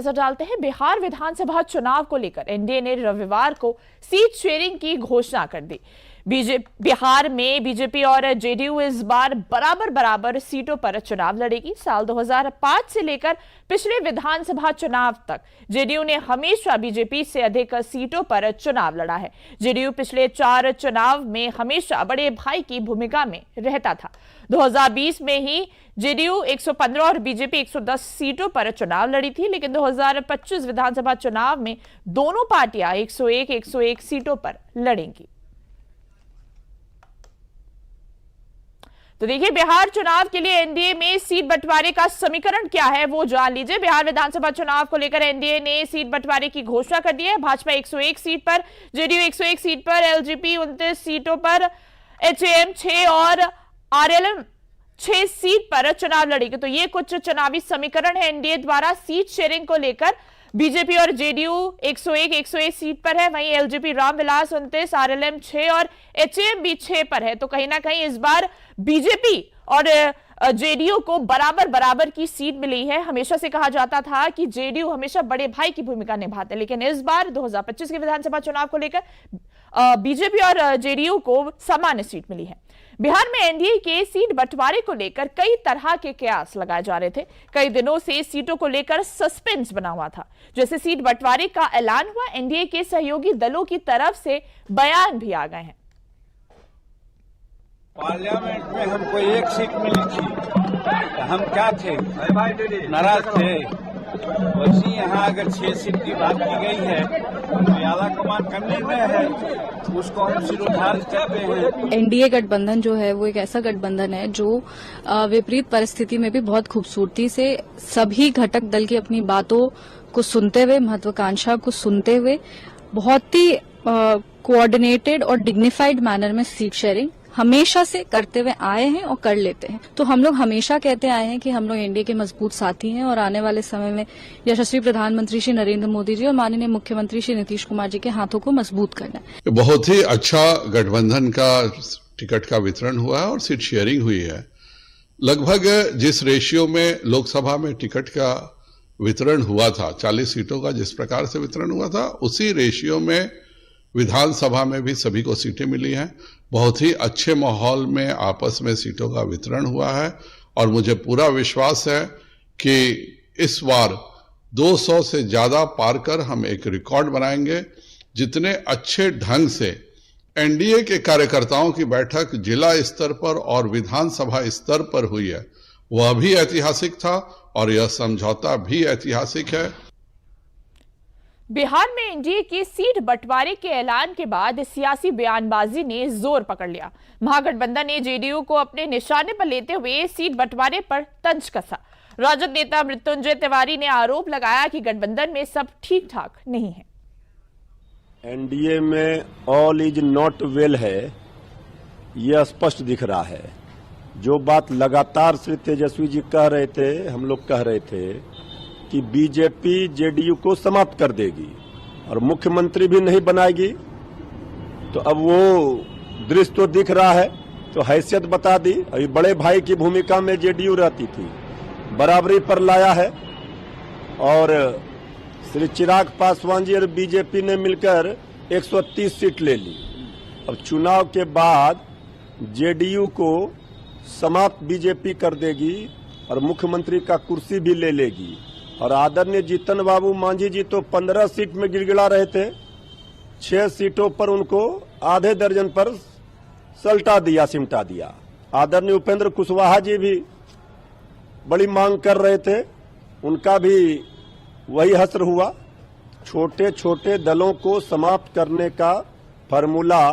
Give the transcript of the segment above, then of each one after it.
नजर डालते हैं बिहार विधानसभा चुनाव को लेकर एनडीए ने रविवार को सीट शेयरिंग की घोषणा कर दी। बिहार में बीजेपी और जेडीयू इस बार बराबर सीटों पर चुनाव लड़ेगी। साल 2005 से लेकर पिछले विधानसभा चुनाव तक जेडीयू ने हमेशा बीजेपी से अधिक सीटों पर चुनाव लड़ा है। जेडीयू पिछले 4 चुनाव में हमेशा बड़े भाई की भूमिका में रहता था। 2020 में ही जेडीयू 115 और बीजेपी 110 सीटों पर चुनाव लड़ी थी, लेकिन 2025 विधानसभा चुनाव में दोनों पार्टियां 101 सीटों पर लड़ेंगी। तो देखिए, बिहार चुनाव के लिए एनडीए में सीट बंटवारे का समीकरण क्या है वो जान लीजिए। बिहार विधानसभा चुनाव को लेकर एनडीए ने सीट बंटवारे की घोषणा कर दी है। भाजपा 101 सीट पर, जेडीयू 101 सीट पर, एलजेपी 29 सीटों पर, एचएएम 6 और आरएलएम 6 सीट पर चुनाव लड़ेगी। तो ये कुछ चुनावी समीकरण है एनडीए द्वारा सीट शेयरिंग को लेकर। बीजेपी और जेडीयू 101 सीट पर है, वहीं एलजेपी रामविलास 29, आरएलएम 6 और एचएएम भी 6 पर है। तो कहीं ना कहीं इस बार बीजेपी और जेडीयू को बराबर की सीट मिली है। हमेशा से कहा जाता था कि जेडीयू हमेशा बड़े भाई की भूमिका निभाते, लेकिन इस बार 2025 के विधानसभा चुनाव को लेकर बीजेपी और जेडीयू को सामान्य सीट मिली है। बिहार में एनडीए के सीट बंटवारे को लेकर कई तरह के कयास लगाए जा रहे थे। कई दिनों से सीटों को लेकर सस्पेंस बना हुआ था। जैसे सीट बंटवारे का ऐलान हुआ, एनडीए के सहयोगी दलों की तरफ से बयान भी आ गए हैं। पार्लियामेंट में हमको 1 सीट मिली थी तो हम क्या थे, नाराज थे। वैसे यहाँ अगर 6 सीट की बात की गई है तो आला कमान करने में है, उसको हम सिरोधार करते हैं। एनडीए गठबंधन जो है वो एक ऐसा गठबंधन है जो विपरीत परिस्थिति में भी बहुत खूबसूरती से सभी घटक दल की अपनी बातों को सुनते हुए, महत्वाकांक्षा को सुनते हुए बहुत ही कोऑर्डिनेटेड और डिग्निफाइड मैनर में सीट शेयरिंग हमेशा से करते हुए आए हैं और कर लेते हैं। तो हम लोग हमेशा कहते आए हैं कि हम लोग एनडीए के मजबूत साथी हैं और आने वाले समय में यशस्वी प्रधानमंत्री श्री नरेंद्र मोदी जी और माननीय मुख्यमंत्री श्री नीतीश कुमार जी के हाथों को मजबूत करना है। बहुत ही अच्छा गठबंधन का टिकट का वितरण हुआ है और सीट शेयरिंग हुई है। लगभग जिस रेशियो में लोकसभा में टिकट का वितरण हुआ था, 40 सीटों का जिस प्रकार से वितरण हुआ था, उसी रेशियो में विधानसभा में भी सभी को सीटें मिली हैं। बहुत ही अच्छे माहौल में आपस में सीटों का वितरण हुआ है और मुझे पूरा विश्वास है कि इस बार 200 से ज्यादा पार कर हम एक रिकॉर्ड बनाएंगे। जितने अच्छे ढंग से एनडीए के कार्यकर्ताओं की बैठक जिला स्तर पर और विधानसभा स्तर पर हुई है, वह भी ऐतिहासिक था और यह समझौता भी ऐतिहासिक है। बिहार में एनडीए की सीट बंटवारे के ऐलान के बाद सियासी बयानबाजी ने जोर पकड़ लिया। महागठबंधन ने जेडीयू को अपने निशाने पर लेते हुए सीट बंटवारे पर तंज कसा। राजद नेता मृत्युंजय तिवारी ने आरोप लगाया कि गठबंधन में सब ठीक ठाक नहीं है। एनडीए में ऑल इज नॉट वेल है, यह स्पष्ट दिख रहा है। जो बात लगातार श्री तेजस्वी जी कह रहे थे, हम लोग कह रहे थे कि बीजेपी जेडीयू को समाप्त कर देगी और मुख्यमंत्री भी नहीं बनाएगी, तो अब वो दृश्य तो दिख रहा है। तो हैसियत बता दी। अभी बड़े भाई की भूमिका में जेडीयू रहती थी, बराबरी पर लाया है और श्री चिराग पासवान जी और बीजेपी ने मिलकर 130 सीट ले ली। अब चुनाव के बाद जेडीयू को समाप्त बीजेपी कर देगी और मुख्यमंत्री का कुर्सी भी ले लेगी। और आदरणीय जीतन बाबू मांझी जी तो 15 सीट में गिड़गिड़ा रहे थे, 6 सीटों पर उनको आधे दर्जन पर सल्टा दिया, सिमटा दिया। आदरणीय उपेंद्र कुशवाहा जी भी बड़ी मांग कर रहे थे, उनका भी वही हश्र हुआ। छोटे छोटे दलों को समाप्त करने का फार्मूला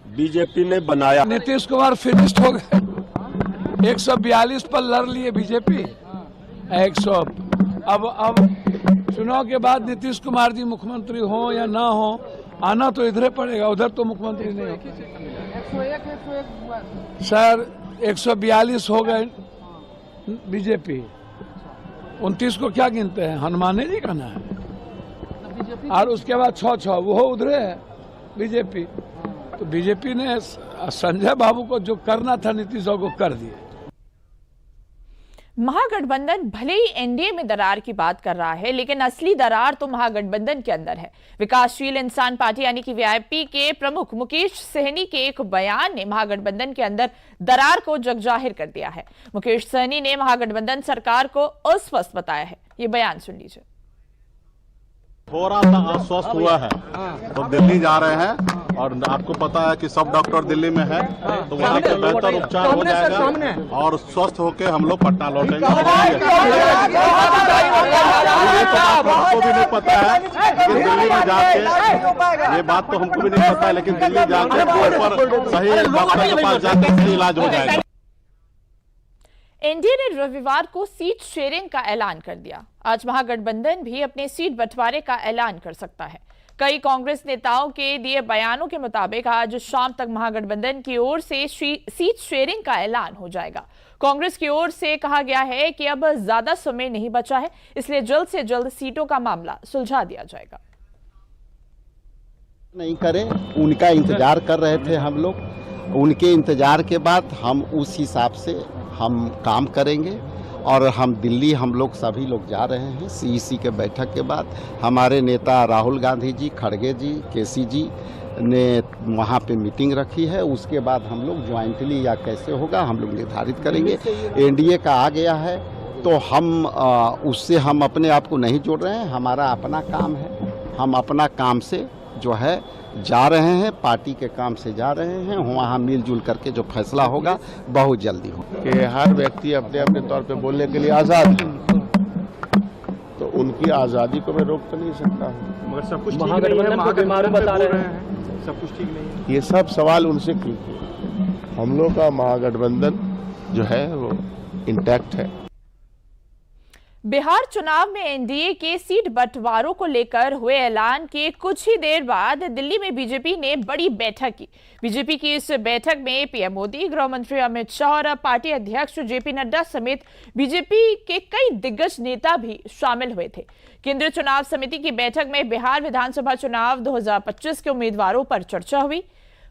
बीजेपी ने बनाया। नीतीश कुमार फिनिश्ड हो गए, 142 पर लड़ लिए बीजेपी 100। अब चुनाव के बाद नीतीश कुमार जी मुख्यमंत्री हो या ना हो, आना तो इधर पड़ेगा, उधर तो मुख्यमंत्री नहीं हो। सर 142 हो गए बीजेपी, 29 को क्या गिनते हैं, हनुमान जी का ना है। और उसके बाद 6 वो उधरे है बीजेपी। तो बीजेपी ने संजय बाबू को जो करना था नीतीश को कर दिया। महागठबंधन भले ही एनडीए में दरार की बात कर रहा है, लेकिन असली दरार तो महागठबंधन के अंदर है। विकासशील इंसान पार्टी यानी कि वीआईपी के प्रमुख मुकेश सहनी के एक बयान ने महागठबंधन के अंदर दरार को जगजाहिर कर दिया है। मुकेश सहनी ने महागठबंधन सरकार को अस्वस्थ बताया है। ये बयान सुन लीजिए। थोड़ा सा अस्वस्थ हुआ है तो दिल्ली जा रहे हैं, और आपको पता है कि सब डॉक्टर दिल्ली में है, तो वहाँ पे बेहतर उपचार हो जाएगा और स्वस्थ होकर हम लोग पटना लौटेंगे। हमको भी नहीं पता है कि दिल्ली में जाके, ये बात तो हमको भी नहीं पता है, लेकिन दिल्ली जाके पर सही डॉक्टर के पास जाके सही इलाज हो जाएगा। एनडीए ने रविवार को सीट शेयरिंग का ऐलान कर दिया। आज महागठबंधन भी अपने सीट बंटवारे का ऐलान कर सकता है। कई कांग्रेस नेताओं के दिए बयानों के मुताबिक आज शाम तक महागठबंधन की ओर से सीट शेयरिंग का ऐलान हो जाएगा। कांग्रेस की ओर से कहा गया है कि अब ज्यादा समय नहीं बचा है, इसलिए जल्द से जल्द सीटों का मामला सुलझा दिया जाएगा। नहीं करें, उनका इंतजार कर रहे थे हम लोग। उनके इंतजार के बाद हम उस हिसाब से हम काम करेंगे, और हम दिल्ली हम लोग सभी लोग जा रहे हैं। सीईसी के बैठक के बाद हमारे नेता राहुल गांधी जी, खड़गे जी, केसी जी ने वहाँ पे मीटिंग रखी है। उसके बाद हम लोग ज्वाइंटली या कैसे होगा हम लोग निर्धारित करेंगे। एनडीए का आ गया है तो हम उससे हम अपने आप को नहीं जोड़ रहे हैं। हमारा अपना काम है, हम अपना काम से जो है जा रहे हैं, पार्टी के काम से जा रहे हैं। वहाँ मिलजुल करके जो फैसला होगा बहुत जल्दी होगा। कि हर व्यक्ति अपने अपने तौर पे बोलने के लिए आज़ाद है, तो उनकी आज़ादी को मैं रोक तो नहीं सकता हूँ। मगर सब कुछ महागठबंधन को बीमारू बता रहे हैं, सब कुछ ठीक नहीं है। ये सब सवाल उनसे कीजिए। हम लोग का महागठबंधन जो है वो इंटैक्ट है। बिहार चुनाव में एनडीए के सीट बंटवारों को लेकर हुए ऐलान के कुछ ही देर बाद दिल्ली में बीजेपी ने बड़ी बैठक की। बीजेपी की इस बैठक में पीएम मोदी, गृह मंत्री अमित शाह और पार्टी अध्यक्ष जेपी नड्डा समेत बीजेपी के कई दिग्गज नेता भी शामिल हुए थे। केंद्रीय चुनाव समिति की बैठक में बिहार विधानसभा चुनाव 2025 के उम्मीदवारों पर चर्चा हुई।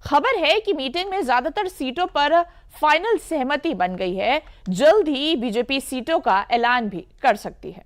खबर है कि मीटिंग में ज्यादातर सीटों पर फाइनल सहमति बन गई है। जल्द ही बीजेपी सीटों का ऐलान भी कर सकती है।